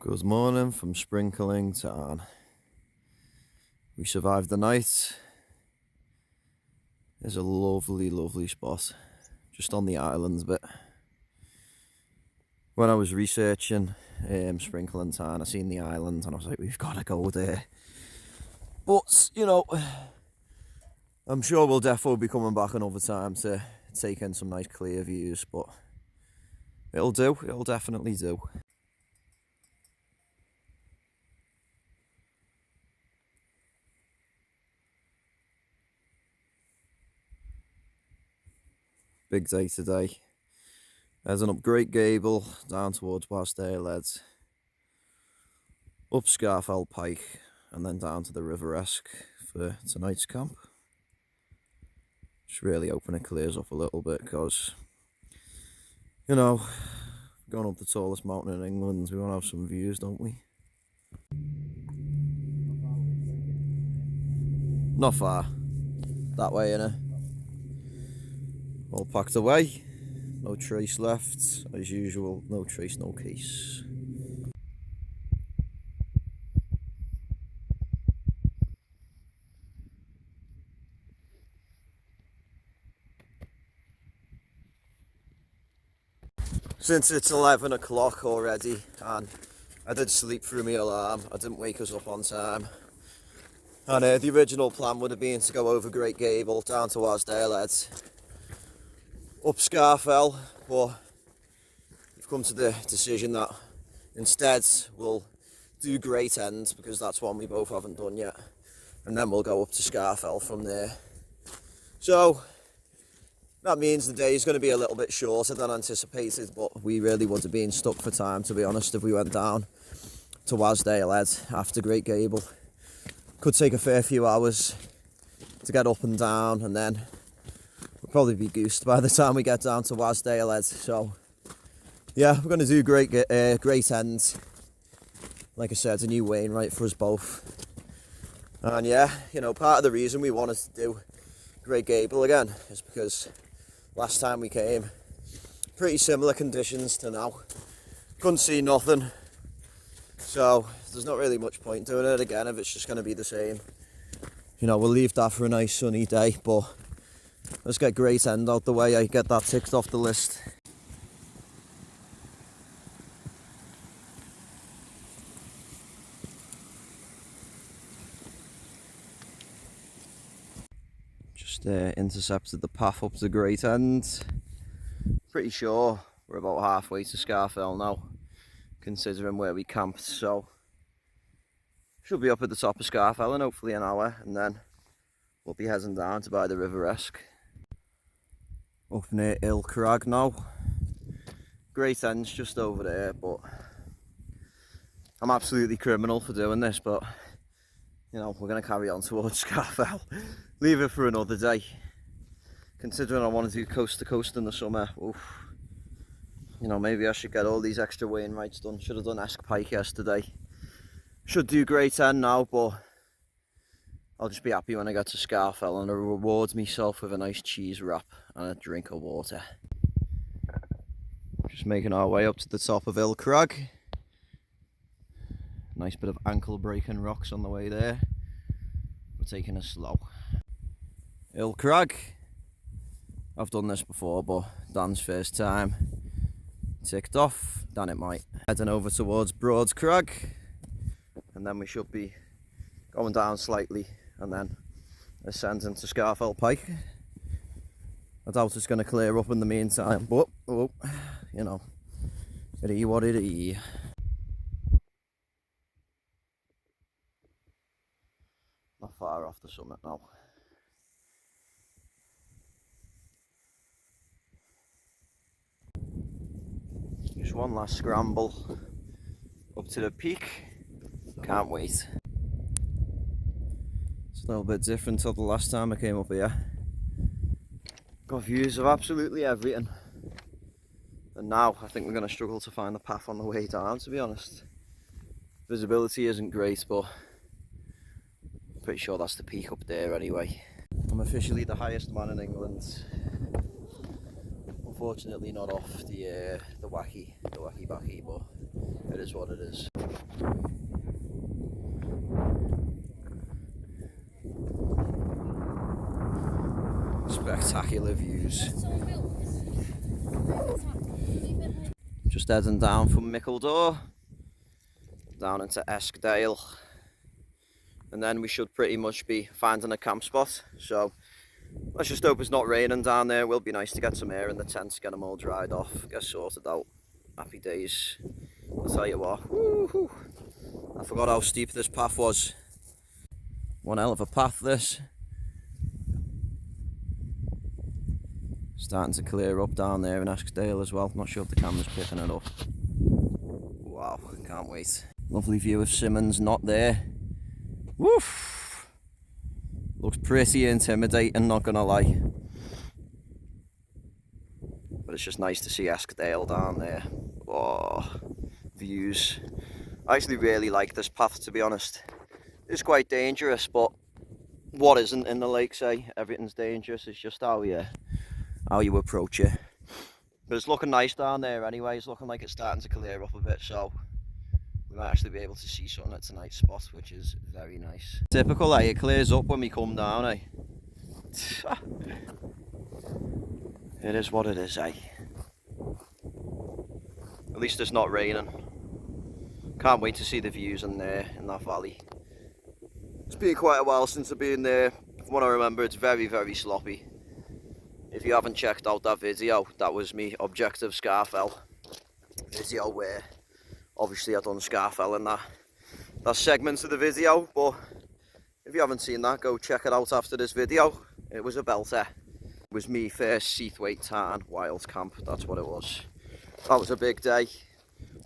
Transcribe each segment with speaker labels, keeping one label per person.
Speaker 1: Good morning from Sprinkling Tarn. We survived the night. There's a lovely spot just on the islands bit. When I was researching Sprinkling Tarn, I seen the island and I was like, we've got to go there. But, you know, I'm sure we'll definitely be coming back another time to take in some nice clear views, but it'll do, it'll definitely do. Big day today. There's an up Great Gable, down towards Eskdale, up Scafell Pike, and then down to the River Esk for tonight's camp. Just really hoping it clears up a little bit, because, you know, going up the tallest mountain in England, we want to have some views, don't we? Not far. That way, innit? All packed away. No trace left. As usual, no trace, no case. Since it's 11 o'clock already, and I did sleep through my alarm, I didn't wake us up on time. And the original plan would have been to go over Great Gable, down to Eskdale, up Scafell, but we've come to the decision that instead we'll do Great End, because that's one we both haven't done yet, and then we'll go up to Scafell from there. So that means the day is going to be a little bit shorter than anticipated, but we really would have been stuck for time, to be honest, if we went down to Eskdale after Great Gable. Could take a fair few hours to get up and down, and then we'll probably be goosed by the time we get down to Eskdale. So yeah, we're going to do Great End. Like I said, a new Wainwright for us both. And yeah, you know, part of the reason we wanted to do Great Gable again is because last time we came, pretty similar conditions to now. Couldn't see nothing. So there's not really much point doing it again if it's just going to be the same. You know, we'll leave that for a nice sunny day, but let's get Great End out the way. I get that ticked off the list. Just intercepted the path up to Great End. Pretty sure we're about halfway to Scafell now, considering where we camped, so should be up at the top of Scafell in hopefully an hour, and then we'll be heading down to by the River Esk. Up near Ill Crag now. Great End's just over there, but I'm absolutely criminal for doing this, but you know, we're going to carry on towards Scafell. Leave it for another day. Considering I want to do coast to coast in the summer, oof. You know, maybe I should get all these extra Wainwrights done. Should have done Esk Pike yesterday. Should do Great End now, but I'll just be happy when I get to Scafell and I reward myself with a nice cheese wrap and a drink of water. Just making our way up to the top of Ill Crag. Nice bit of ankle breaking rocks on the way there. We're taking it slow. Ill Crag. I've done this before, but Dan's first time. Ticked off. Dan it might. Heading over towards Broad's Crag, and then we should be going down slightly and then ascending to Scafell Pike. I doubt it's going to clear up in the meantime, but oh, you know, it is what it is. Not far off the summit now. Just one last scramble up to the peak. Can't wait. It's a little bit different to the last time I came up here. Got views of absolutely everything. And now I think we're going to struggle to find the path on the way down, to be honest. Visibility isn't great, but I'm pretty sure that's the peak up there anyway. I'm officially the highest man in England. Unfortunately not off the wacky backy, but It is what it is. Spectacular views. Just heading down from Mickledore, down into Eskdale, and then we should pretty much be finding a camp spot. So let's just hope it's not raining down there. It will be nice to get some air in the tents, get them all dried off, get sorted out. Happy days. I'll tell you what, woo-hoo. I forgot how steep this path was. One hell of a path this. Starting to clear up down there in Eskdale as well. Not sure if the camera's picking it up. Wow, can't wait. Lovely view of Simmons not there. Woof! Looks pretty intimidating, not gonna lie. But it's just nice to see Eskdale down there. Oh, views. I actually really like this path, to be honest. It's quite dangerous, but what isn't in the lakes, eh? Everything's dangerous. It's just how you approach it. But it's looking nice down there anyway. It's looking like it's starting to clear up a bit, so we might actually be able to see something at tonight's spot, which is very nice. Typical, eh? It clears up when we come down, eh? It is what it is, eh? At least it's not raining. Can't wait to see the views in there, in that valley. It's been quite a while since I've been there. From what I remember, it's very, very sloppy. If you haven't checked out that video, that was me Objective Scafell video, where obviously I've done Scafell in that segment of the video. But if you haven't seen that, go check it out after this video. It was a belter. It was me first Seathwaite Tarn wild camp, that's what it was. That was a big day,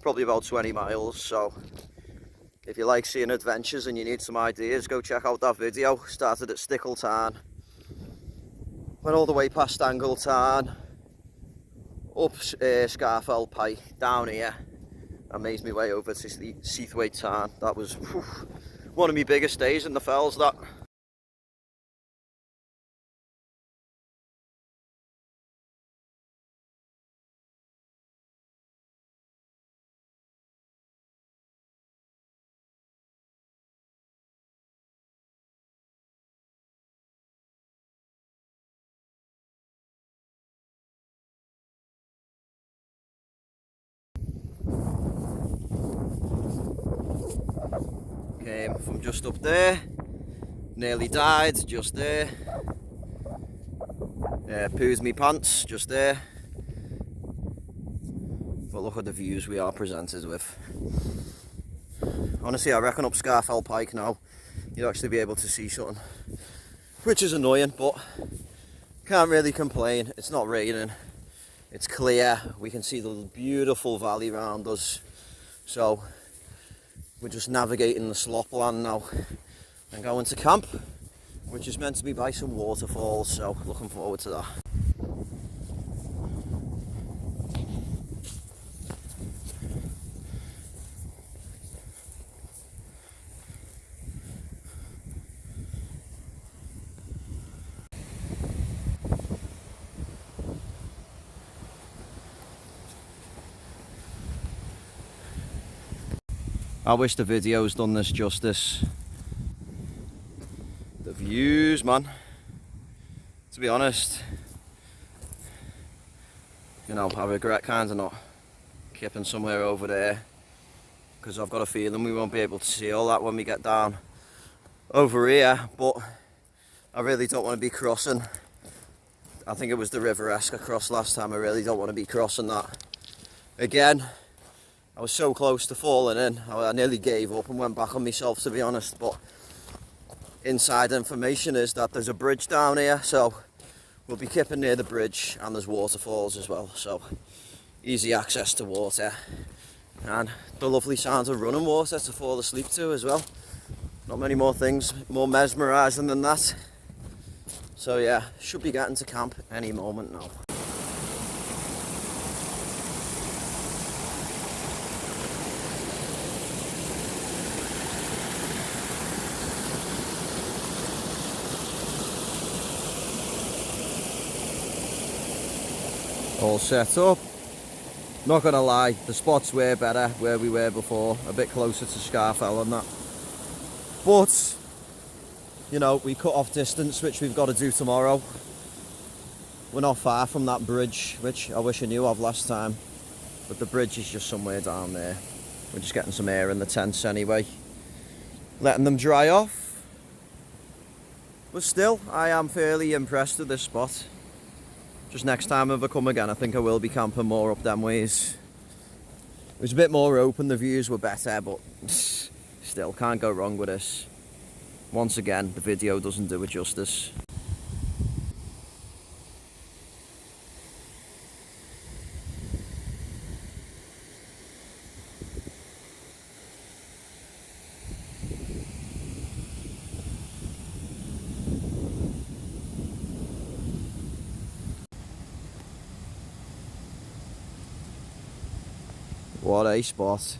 Speaker 1: probably about 20 miles, so if you like seeing adventures and you need some ideas, go check out that video. Started at Sprinkling Tarn, went all the way past Ill Crag, up Scafell Pike, down here, and made my way over to Seathwaite Tarn. That was one of my biggest days in the fells, that. Came from just up there, nearly died just there, poos me pants just there, but look at the views we are presented with. Honestly, I reckon up Scafell Pike now you'll actually be able to see something, which is annoying, but can't really complain. It's not raining, it's clear, we can see the beautiful valley around us, so we're just navigating the slop land now and going to camp, which is meant to be by some waterfalls, so looking forward to that. I wish the video's done this justice. The views, man. To be honest, you know, I regret kind of not kipping somewhere over there, because I've got a feeling we won't be able to see all that when we get down over here, but I really don't want to be crossing. I think it was the River Esk I crossed last time. I really don't want to be crossing that again. I was so close to falling in, I nearly gave up and went back on myself, to be honest, but inside information is that there's a bridge down here, so we'll be kipping near the bridge, and there's waterfalls as well, so easy access to water, and the lovely sounds of running water to fall asleep to as well. Not many more things more mesmerising than that. So yeah, should be getting to camp any moment now. All set up, Not gonna lie, the spots were better where we were before, a bit closer to Scafell and that. But, you know, we cut off distance, which we've got to do tomorrow. We're not far from that bridge, which I wish I knew of last time. But the bridge is just somewhere down there. We're just getting some air in the tents anyway. Letting them dry off. But still, I am fairly impressed with this spot. Just next time if I come again, I think I will be camping more up them ways. It was a bit more open, the views were better, but still, can't go wrong with this. Once again, the video doesn't do it justice. What a spot.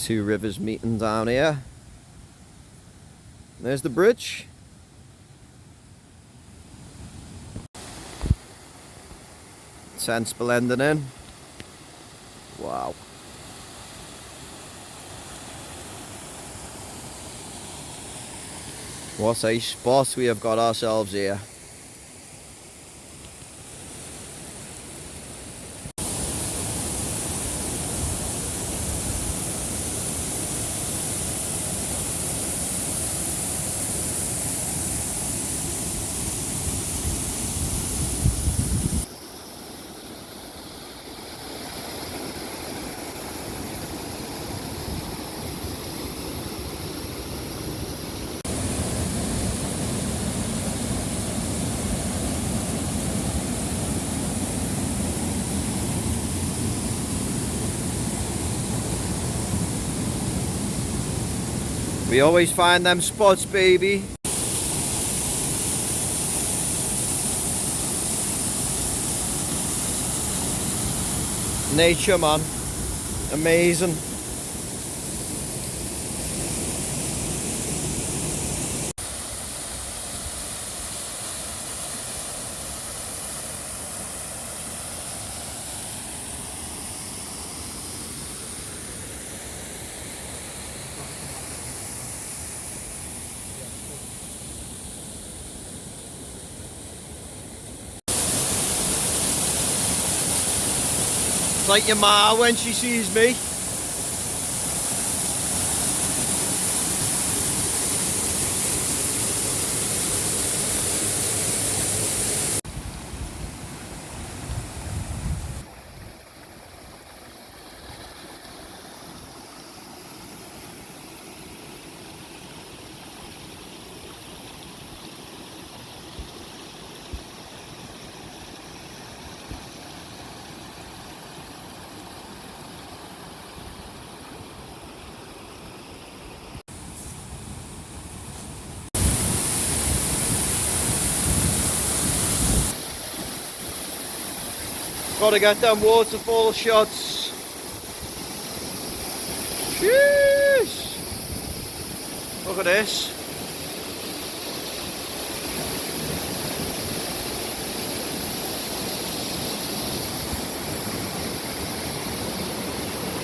Speaker 1: Two rivers meeting down here. There's the bridge. Tents blending in. Wow. What a spot we have got ourselves here. We always find them spots, baby. Nature, man. Amazing. Like your ma when she sees me. Gotta get them waterfall shots. Jeez. Look at this.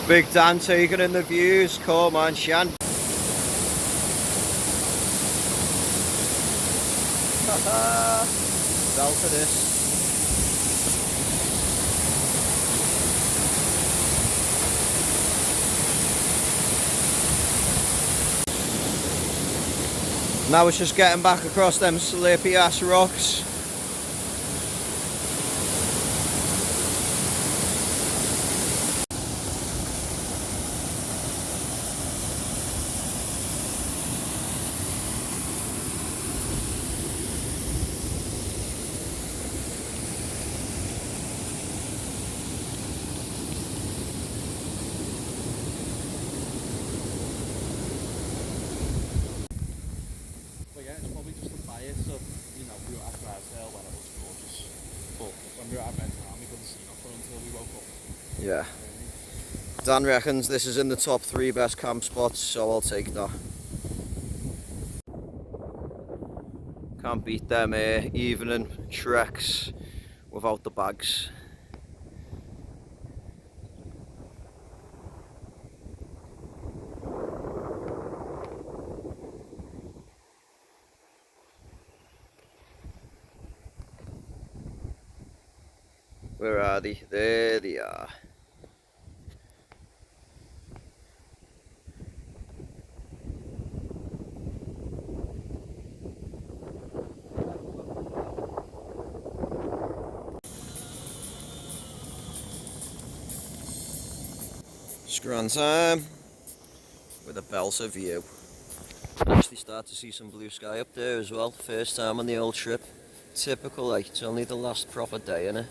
Speaker 1: Big Dan taking in the views. Come on, Shan. Bell for this. Now it's just getting back across them slippery ass rocks.
Speaker 2: So, you know, we were at Eskdale when it was gorgeous, but when we were at Tarn we couldn't see nothing until we woke up.
Speaker 1: Yeah. Dan reckons this is in the top 3 best camp spots, so I'll take that. Can't beat them evening treks without the bags. Where are they? There they are. Scran time with a belter view. Actually start to see some blue sky up there as well. First time on the old trip. Typical, like it's only the last proper day, innit?